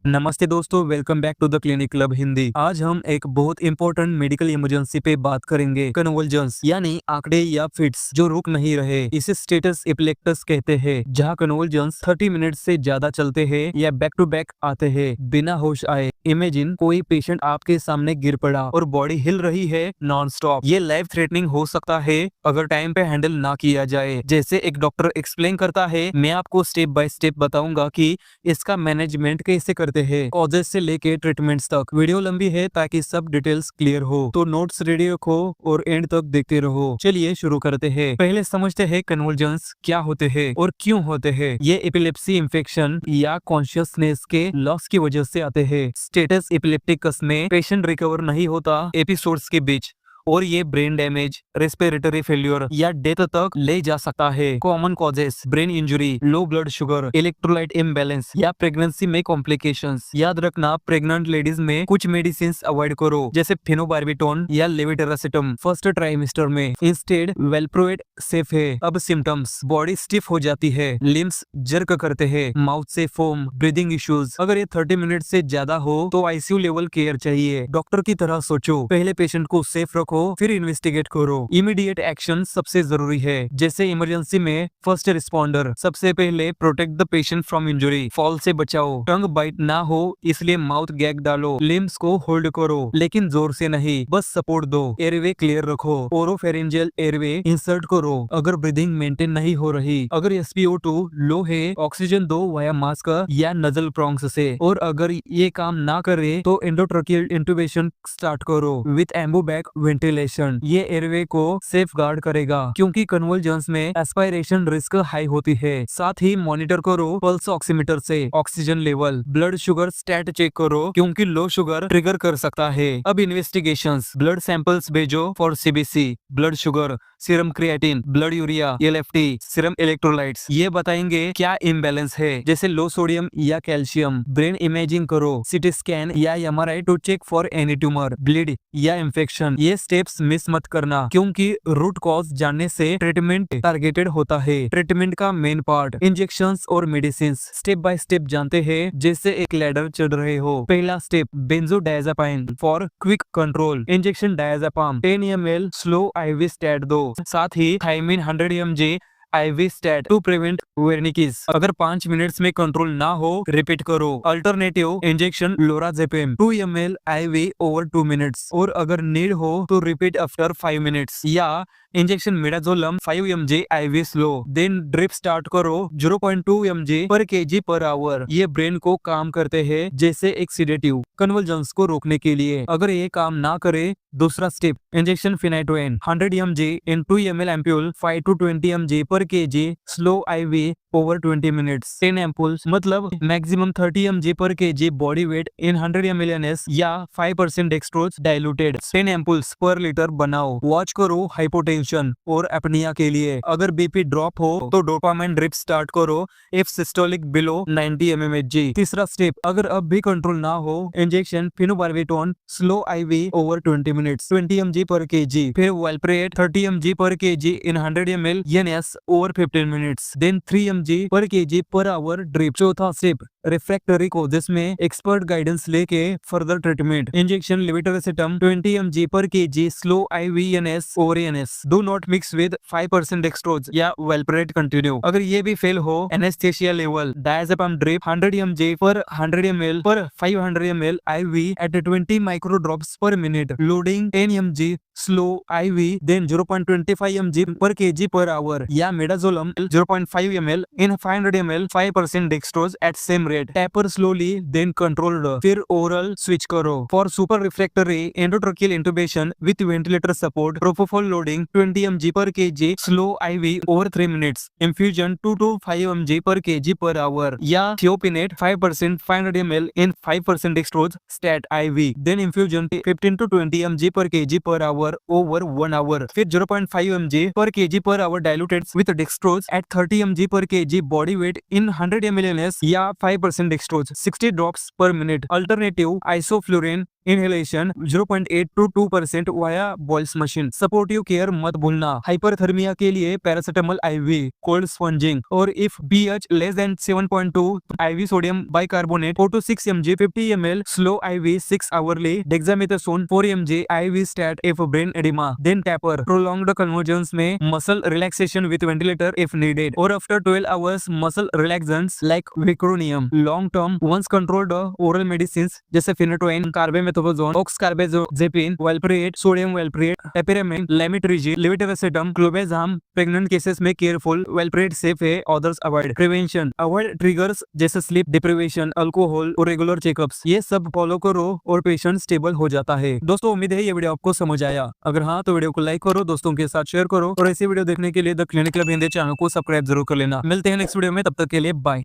नमस्ते दोस्तों, welcome back to the clinic club Hindi. आज हम एक बहुत इंपॉर्टेंट मेडिकल इमरजेंसी पे बात करेंगे। कन्वल्जन्स यानी आंकड़े या फिट्स जो रुक नहीं रहे, इसे स्टेटस एपिलेक्टस कहते हैं। जहां कन्वल्जन्स 30 मिनट से ज्यादा चलते हैं या बैक टू बैक आते हैं बिना होश आए। इमेजिन कोई पेशेंट आपके सामने गिर पड़ा और बॉडी हिल रही है नॉन स्टॉप। ये लाइफ थ्रेटनिंग हो सकता है अगर टाइम पे हैंडल ना किया जाए। जैसे एक डॉक्टर एक्सप्लेन करता है, मैं आपको स्टेप बाय स्टेप बताऊंगा कि इसका मैनेजमेंट कैसे करते हैं, कॉजेस से लेके ट्रीटमेंट्स तक। वीडियो लंबी है ताकि सब डिटेल्स क्लियर हो, तो नोट्स रेडी रखो और एंड तक देखते रहो। चलिए शुरू करते हैं। पहले समझते हैं कन्वल्जन्स क्या होते हैं और क्यों होते हैं। ये एपिलेप्सी इंफेक्शन या कॉन्शियसनेस के लॉस की वजह से आते हैं। स्टेटस एपिलेप्टिकस में पेशेंट रिकवर नहीं होता एपिसोड्स के बीच और ये ब्रेन डैमेज, रेस्पिरेटरी फेल्योर या डेथ तक ले जा सकता है। Common causes: brain injury, low blood sugar, electrolyte imbalance या प्रेगनेंसी में कॉम्प्लिकेशंस। याद रखना, प्रेग्नेंट लेडीज में कुछ मेडिसिन अवॉइड करो जैसे फेनोबार्बिटोन या लेविटेरासिटम फर्स्ट ट्राइमेस्टर में। इंस्टेड वेलप्रोएट सेफ है। अब सिम्टम्स: बॉडी स्टिफ हो जाती है, लिम्स जर्क करते हैं, माउथ से फोम, ब्रीदिंग इश्यूज। अगर ये 30 मिनट से ज्यादा हो तो आईसीयू लेवल केयर चाहिए। डॉक्टर की तरह सोचो, पहले पेशेंट को सेफ रखो फिर इन्वेस्टिगेट करो। इमीडिएट एक्शन सबसे जरूरी है, जैसे इमरजेंसी में फर्स्ट रिस्पॉन्डर। सबसे पहले protect the patient from injury, fall से बचाओ। टंग बाइट ना हो इसलिए माउथ गैग डालो। लिम्स को होल्ड करो लेकिन जोर से नहीं, बस सपोर्ट दो। एयरवे क्लियर रखो। ओरोफेरिंजियल एयरवे इंसर्ट करो अगर ब्रीदिंग मेंटेन नहीं हो रही। अगर SpO2 लो है, ऑक्सीजन दो वाया मास्क या नजल प्रोंग्स से। और अगर ये काम ना करे तो एंडोट्रकियल इंटुबेशन स्टार्ट करो विथ एम्बोबैक वेंटिलेशन। ये एयरवे को सेफ गार्ड करेगा क्योंकि कन्वल्जन्स में एस्पायरेशन रिस्क हाई होती है। साथ ही मॉनिटर करो पल्स ऑक्सीमीटर से oxygen level. Blood sugar stat check करो क्योंकि लो शुगर ट्रिगर कर सकता है। अब इन्वेस्टिगेशंस: ब्लड सैंपल्स भेजो for CBC, blood sugar, serum creatine, blood urea, LFT, serum electrolytes. ये बताएंगे क्या इम्बैलेंस है, जैसे लो सोडियम या कैल्शियम। ब्रेन इमेजिंग करो, CT स्कैन या MRI to check for any tumour, bleed या इंफेक्शन। ये स्टेप्स मिस मत करना क्योंकि रूट कॉज जानने से ट्रीटमेंट टारगेटेड होता है। ट्रीटमेंट का मेन पार्ट: इंजेक्शंस और मेडिसिन। स्टेप बाय स्टेप जानते हैं जैसे एक लैडर चढ़ रहे हो। पहला step: benzodiazepine for quick control. Injection diazepam 10 ml slow IV stat दो। साथ ही thiamine 100 mg IV stat to prevent Wernicke's. अगर 5 मिनट्स में कंट्रोल ना हो रिपीट करो। Alternative: injection lorazepam 2 ml IV over 2 minutes और अगर नीड हो तो रिपीट आफ्टर 5 मिनट्स। या injection midazolam 5 mg IV slow, then drip start करो 0.2 mg पर kg पर आवर। ये ब्रेन को काम करते हैं जैसे एक सिडेटिव कन्वल्जन्स को रोकने के लिए। अगर ये काम ना करे, दूसरा step: injection phenytoin 100 mg in 2 ml ampoule 5 to 20 mg पर kg slow IV over 20 minutes. 10 ampoules मतलब मैक्सिमम 30 mg पर kg body weight in 100 ml NS या 5% डेक्सट्रोज डाइल्यूटेड। 10 एम्पूल्स पर लीटर बनाओ। वॉच करो हाइपोटेंशन और एपनिया के लिए। अगर BP ड्रॉप हो तो डोपामाइन ड्रिप स्टार्ट करो इफ सिस्टोलिक बिलो 90 mmHg। तीसरा स्टेप: अगर अब भी कंट्रोल ना हो, injection phenobarbitone slow IV over 20 minutes 20 mg पर kg, फिर वेलप्रेट 30 mg पर kg in 100 ml NS over 15 minutes, then 3 mg पर kg पर आवर ड्रिप। चौथा स्टेप: रिफ्रैक्टरी कोजेस में एक्सपर्ट गाइडेंस लेके further treatment. Injection levetiracetam 20 mg पर kg slow IV NS over NS। Do not mix with 5% dextrose या valproate continue. अगर ये भी fail हो, anaesthesia level diazepam drip 100 mg per 100 ml per 500 ml IV at 20 micro drops per minute. Loading 10 mg slow IV, then 0.25 mg पर kg per hour या midazolam 0.5 ml in 500 ml 5% dextrose at same rate. Taper slowly then controlled, फिर oral switch करो। For super refractory endotracheal intubation with ventilator support, propofol loading 20 mg पर kg slow IV over 3 minutes. Infusion 2 to 5 mg पर kg per hour या thiopentone 5% 500 ml in 5% dextrose stat IV, then infusion 15 to 20 mg पर kg per hour over 1 hour, फिर 0.5 mg पर kg per hour diluted with dextrose at 30 mg पर kg body weight in 100 ml NS या 5% dextrose 60 drops per minute. Alternative: isoflurane inhalation 0.8 to 2% via Boyle's machine. Supportive care मत भूलना, hyperthermia के लिए paracetamol IV, cold sponging, और if pH less than 7.2 IV sodium bicarbonate 4 to 6 mg 50 ml slow IV 6 hourly, dexamethasone 4 mg IV stat if brain edema, then taper, prolonged convergence में muscle relaxation with ventilator if needed, or after 12 hours muscle relaxants like vicronium, long term once controlled oral medicines जैसे फिनेटोइन, कार्बेमेथोजोन, ऑक्सकार्बेज़ोपेइन, वालप्रिएट, sodium वालप्रिएट, एपिरामिन, लैमिट्रिजी, लेवेटिवेसेटम, क्लोबेजाम। Pregnant cases में careful, वालप्रिएट safe है, others avoid. Prevention, avoid triggers जैसे sleep deprivation, alcohol और regular checkups, ये सब follow करो और patient stable हो जाता है। दोस्तों उम्मीद है ये वीडियो आपको समझ आया। अगर हाँ तो वीडियो को लाइक करो, दोस्तों के साथ शेयर करो, और ऐसी वीडियो देखने के लिए the clinic club Hindi channel को सब्सक्राइब जरूर कर लेना। मिलते हैं नेक्स्ट वीडियो में, तब तक के लिए बाय।